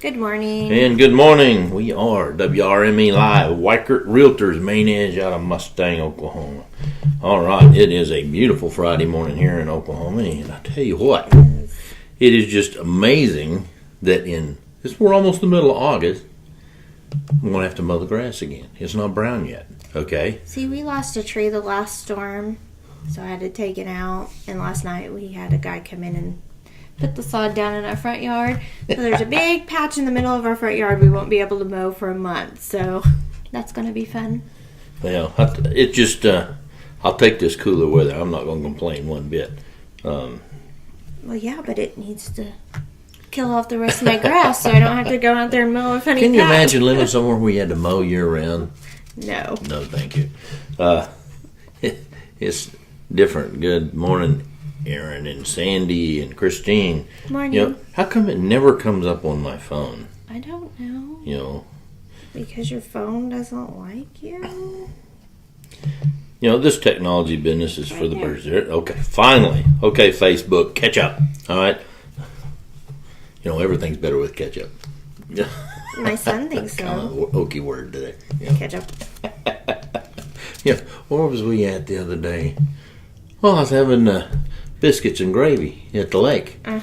Good morning. And good morning. We are WRME Live, Weichert Realtors, main edge out of Mustang, Oklahoma. All right, it is a beautiful Friday morning here in Oklahoma, and I tell you what, it is just amazing that we're almost the middle of August. We're going to have to mow the grass again. It's not brown yet, okay? See, we lost a tree the last storm, so I had to take it out. And last night we had a guy come in and put the sod down in our front yard. So there's a big patch in the middle of our front yard we won't be able to mow for a month. So that's going to be fun. Well, it just, I'll take this cooler weather. I'm not going to complain one bit. Well, yeah, but it needs to kill off the rest of my grass so I don't have to go out there and mow a funny Can you patch. imagine living somewhere where you had to mow year round? No. No, thank you. It's different. Good morning, Aaron and Sandy and Christine. Morning. How come it never comes up on my phone? I don't know. Because your phone doesn't like you? This technology business is for the birds. Okay, finally. Okay, Facebook, catch up. All right. Everything's better with ketchup. My son thinks so. Kind of an oaky word today. Ketchup. Where was we at the other day? Well, I was having biscuits and gravy at the lake. And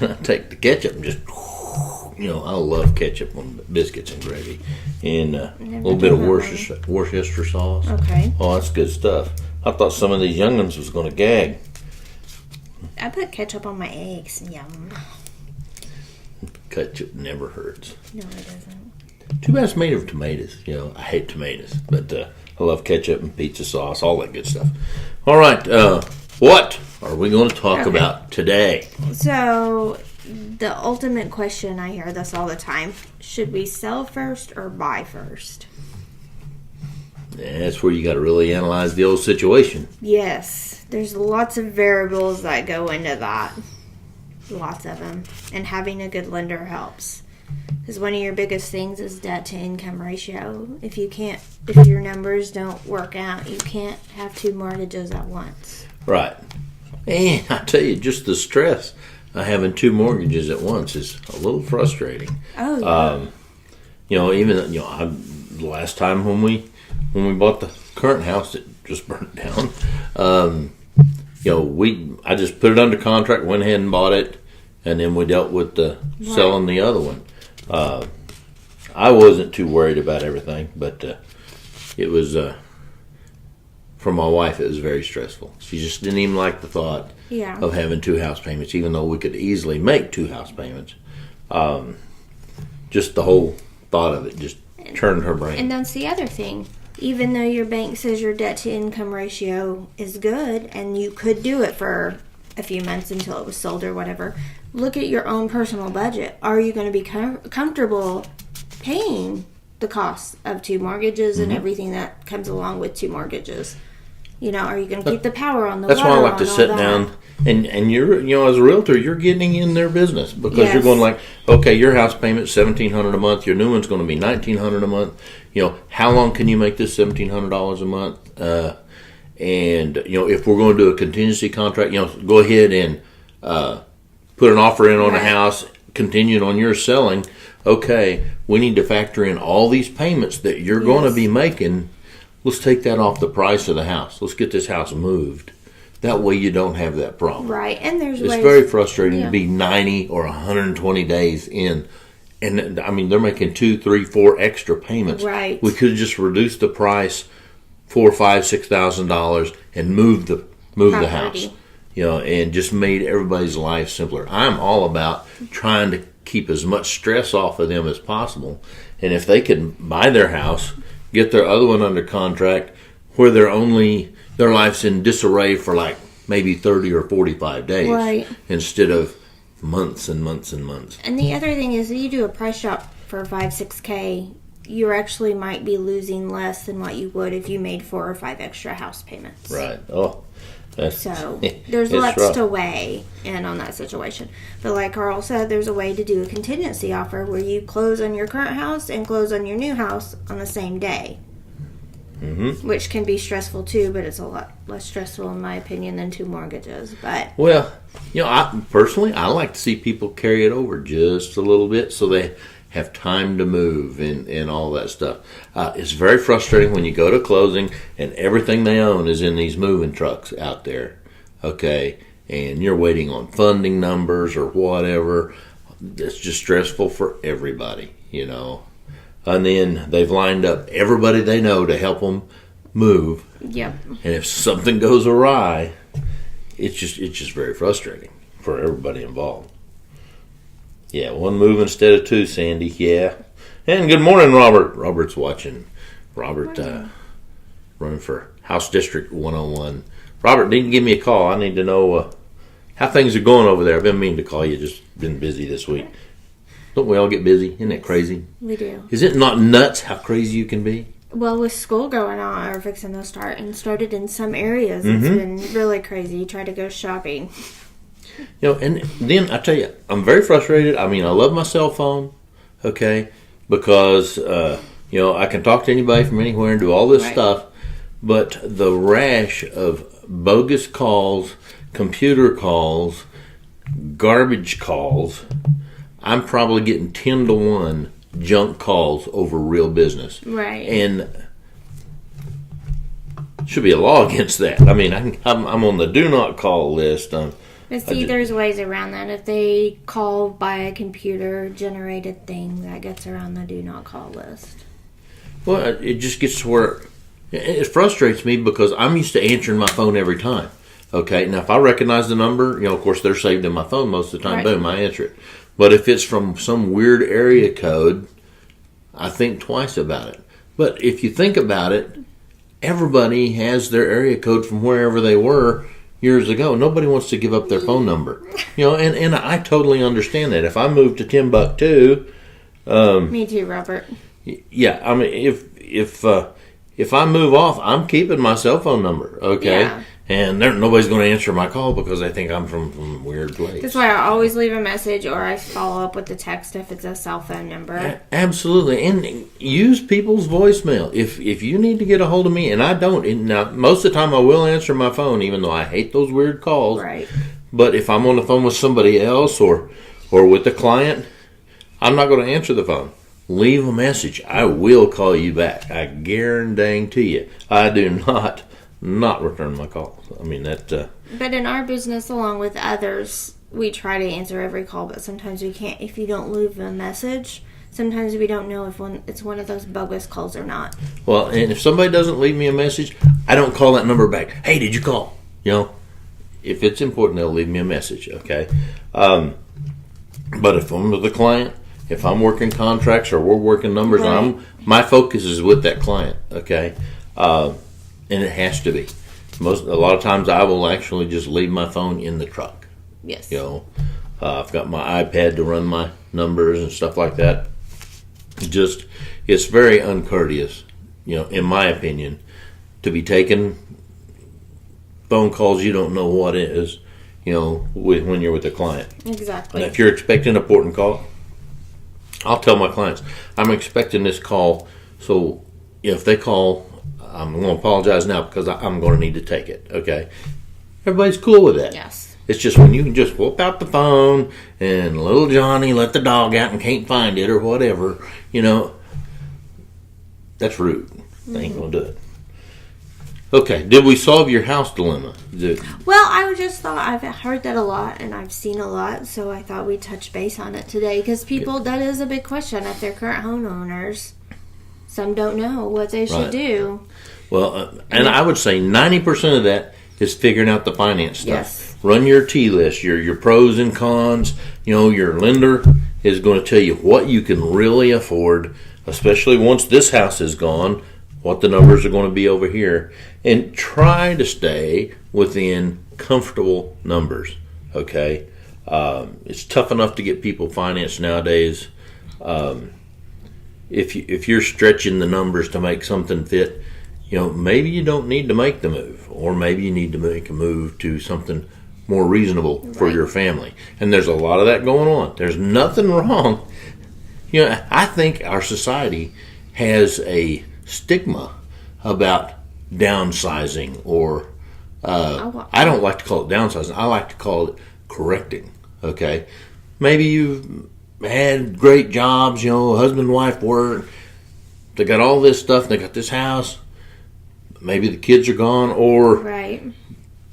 I take the ketchup and just, I love ketchup on biscuits and gravy. And a little bit of Worcester sauce. Okay. Oh, that's good stuff. I thought some of these young'uns was going to gag. I put ketchup on my eggs. Yum. Ketchup never hurts. No, it doesn't. Too bad it's made of tomatoes. I hate tomatoes. But I love ketchup and pizza sauce, all that good stuff. All right. What are we going to talk about today? So, the ultimate question, I hear this all the time. Should we sell first or buy first? That's where you got to really analyze the old situation. Yes. There's lots of variables that go into that. Lots of them. And having a good lender helps. Because one of your biggest things is debt to income ratio. If your numbers don't work out, you can't have two mortgages at once. Right. And I tell you, just the stress of having two mortgages at once is a little frustrating. Oh, yeah. The last time when we bought the current house that just burnt down, I just put it under contract, went ahead and bought it, and then we dealt with selling the other one. I wasn't too worried about everything, but it was, for my wife, it was very stressful. She just didn't even like the thought of having two house payments, even though we could easily make two house payments. Just the whole thought of it just turned her brain. And that's the other thing. Even though your bank says your debt to income ratio is good and you could do it for a few months until it was sold or whatever, look at your own personal budget. Are you going to be comfortable paying the cost of two mortgages and everything that comes along with two mortgages? Are you going to keep the power on the water? That's why I like to sit down and you're, as a realtor, you're getting in their business because you're going like, okay, your house payment's $1,700 a month. Your new one's going to be $1,900 a month. How long can you make this $1,700 a month? If we're going to do a contingency contract, go ahead and put an offer in on a house, continuing on your selling. Okay, we need to factor in all these payments that you're going to be making. Let's take that off the price of the house. Let's get this house moved. That way you don't have that problem. Right, and it's very frustrating to be 90 or 120 days in. And, they're making 2, 3, 4 extra payments. Right. We could have just reduced the price $4,000, $5,000, $6,000 and move the house. And just made everybody's life simpler. I'm all about trying to keep as much stress off of them as possible. And if they can buy their house, get their other one under contract, where their life's in disarray for like maybe 30 or 45 days instead of months and months and months. And the other thing is, if you do a price drop for $5,000-$6,000, you actually might be losing less than what you would if you made 4 or 5 extra house payments. Right. Oh. So there's lots to weigh in on that situation. But like Carl said, there's a way to do a contingency offer where you close on your current house and close on your new house on the same day. Which can be stressful too, but it's a lot less stressful in my opinion than two mortgages. But I personally like to see people carry it over just a little bit so they have time to move and all that stuff. It's very frustrating when you go to closing and everything they own is in these moving trucks out there, okay, and you're waiting on funding numbers or whatever. It's just stressful for everybody, you know. And then they've lined up everybody they know to help them move. Yep. And if something goes awry, it's just very frustrating for everybody involved. Yeah, one move instead of two, Sandy. Yeah. And good morning, Robert. Robert's watching. Robert running for House District 101. Robert, need to give me a call. I need to know how things are going over there. I've been meaning to call you. Just been busy this week. Don't we all get busy? Isn't it crazy? We do. Is it not nuts how crazy you can be? Well, with school going on, or fixing to start, and started in some areas, it's been really crazy. Try to go shopping. You know, and then I tell you, I'm very frustrated. I mean, I love my cell phone, okay, because, you know, I can talk to anybody from anywhere and do all this stuff, but the rash of bogus calls, computer calls, garbage calls, I'm probably getting 10 to 1 junk calls over real business. Right. And should be a law against that. I mean, I'm on the do not call list. But see, there's ways around that. If they call by a computer-generated thing, that gets around the do not call list. Well, it just gets to where it frustrates me because I'm used to answering my phone every time. Okay, now if I recognize the number, you know, of course they're saved in my phone most of the time. Right. Boom, I answer it. But if it's from some weird area code, I think twice about it. But if you think about it, everybody has their area code from wherever they were years ago. Nobody wants to give up their phone number, you know, and I totally understand that. If I move to Timbuktu, Me too, Robert. yeah, I mean, if I move off, I'm keeping my cell phone number, okay, Yeah. and nobody's going to answer my call because they think I'm from a weird place. That's why I always leave a message, or I follow up with the text if it's a cell phone number. Absolutely, and use people's voicemail. If you need to get a hold of me, and I don't, and now most of the time I will answer my phone, even though I hate those weird calls. Right. But if I'm on the phone with somebody else or with a client, I'm not going to answer the phone. Leave a message. I will call you back. I guarantee you. I do not return my calls. I mean that. But in our business, along with others, we try to answer every call, but sometimes we can't. If you don't leave a message, sometimes we don't know if it's one of those bogus calls or not. Well, and if somebody doesn't leave me a message, I don't call that number back. Hey, did you call? You know, if it's important, they'll leave me a message. Okay. But if I'm with a client, if I'm working contracts or we're working numbers, Right. my focus is with that client. Okay. And it has to be. A lot of times I will actually just leave my phone in the truck. Yes. You know, I've got my iPad to run my numbers and stuff like that. It's very uncourteous, you know, in my opinion, to be taking phone calls you don't know what is, you know, when you're with a client. Exactly. And if you're expecting an important call, I'll tell my clients, I'm expecting this call, so if they call, I'm going to apologize now because I'm going to need to take it, okay? Everybody's cool with that. Yes. It's just when you can just whoop out the phone and little Johnny let the dog out and can't find it or whatever, you know, that's rude. They ain't going to do it. Okay, did we solve your house dilemma? Well, I just thought I've heard that a lot and I've seen a lot, so I thought we'd touch base on it today because that is a big question if they're current homeowners. Some don't know what they should Right. do. Well, and I would say 90% of that is figuring out the finance stuff. Yes. Run your T list, your pros and cons. You know, your lender is going to tell you what you can really afford, especially once this house is gone, what the numbers are going to be over here. And try to stay within comfortable numbers, okay? It's tough enough to get people financed nowadays. If you're stretching the numbers to make something fit, you know, maybe you don't need to make the move, or maybe you need to make a move to something more reasonable for Right. your family. And there's a lot of that going on. There's nothing wrong. You know, I think our society has a stigma about downsizing, or I don't like to call it downsizing. I like to call it correcting. Okay, maybe you've had great jobs, husband and wife work. They got all this stuff. They got this house. Maybe the kids are gone, or Right.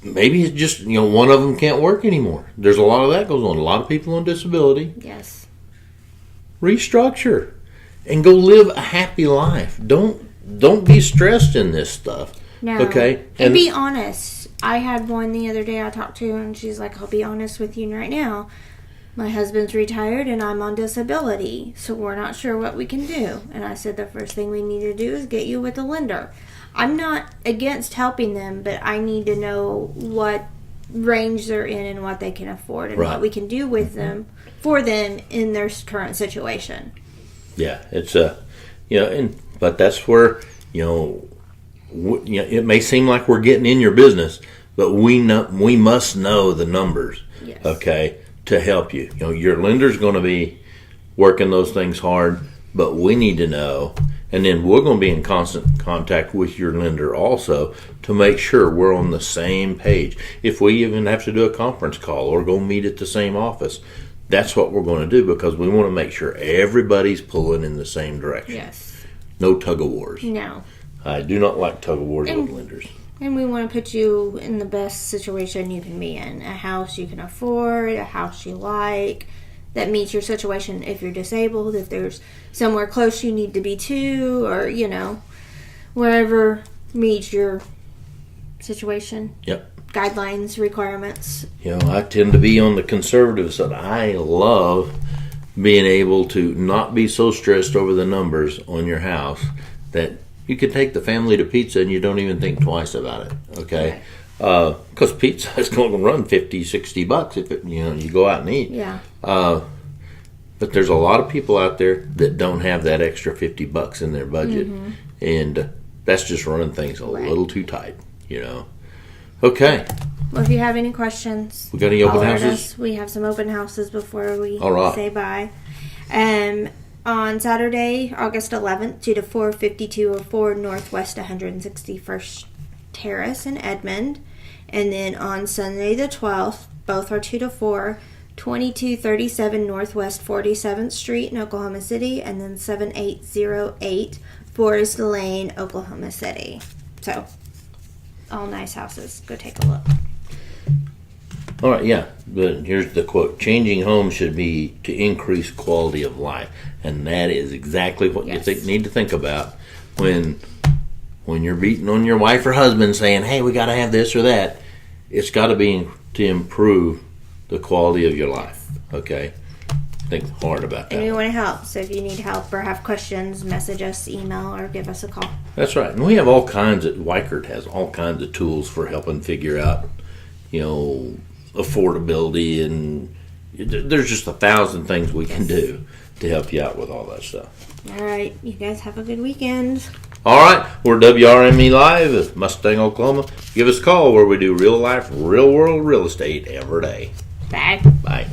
maybe it's just, one of them can't work anymore. There's a lot of that goes on. A lot of people on disability. Yes. Restructure and go live a happy life. Don't be stressed in this stuff. No. Okay? And be honest. I had one the other day I talked to, and she's like, I'll be honest with you right now. My husband's retired and I'm on disability, so we're not sure what we can do. And I said the first thing we need to do is get you with a lender. I'm not against helping them, but I need to know what range they're in and what they can afford and Right. what we can do with them, for them in their current situation. Yeah, it's but that's where, it may seem like we're getting in your business, but we must know the numbers. Yes. Okay, to help you. Your lender's going to be working those things hard, but we need to know, and then we're going to be in constant contact with your lender also to make sure we're on the same page. If we even have to do a conference call or go meet at the same office, that's what we're going to do, because we want to make sure everybody's pulling in the same direction. Yes. No tug of wars. No. I do not like tug of wars with lenders. And we want to put you in the best situation you can be in. A house you can afford, a house you like, that meets your situation. If you're disabled, if there's somewhere close you need to be to, or, wherever meets your situation. Yep. Guidelines, requirements. I tend to be on the conservative side. I love being able to not be so stressed over the numbers on your house that you can take the family to pizza and you don't even think twice about it. Okay, because pizza is going to run $50-$60 if you go out and eat. Yeah. But there's a lot of people out there that don't have that extra $50 in their budget, and that's just running things a little too tight. Okay. Well, if you have any questions, We got any open holler at houses? us. We have some open houses before we All right. say bye. On Saturday, August 11th, 2 to 4, 5204 Northwest 161st Terrace in Edmond. And then on Sunday the 12th, both are 2 to 4, 2237 Northwest 47th Street in Oklahoma City. And then 7808 Forest Lane, Oklahoma City. So, all nice houses. Go take a look. All right, yeah. But here's the quote: "Changing homes should be to increase quality of life," and that is exactly what Yes. you need to think about when you're beating on your wife or husband, saying, "Hey, we got to have this or that." It's got to be to improve the quality of your life. Okay, think hard about And we that. want to help. So if you need help or have questions, message us, email, or give us a call. That's right, and we have all kinds of. Weichert has all kinds of tools for helping figure out, affordability, and there's just 1,000 things we can do to help you out with all that stuff. All right. You guys have a good weekend. All right, we're WRME Live at Mustang, Oklahoma. Give us a call where we do real life, real world real estate every day. Bye. Bye.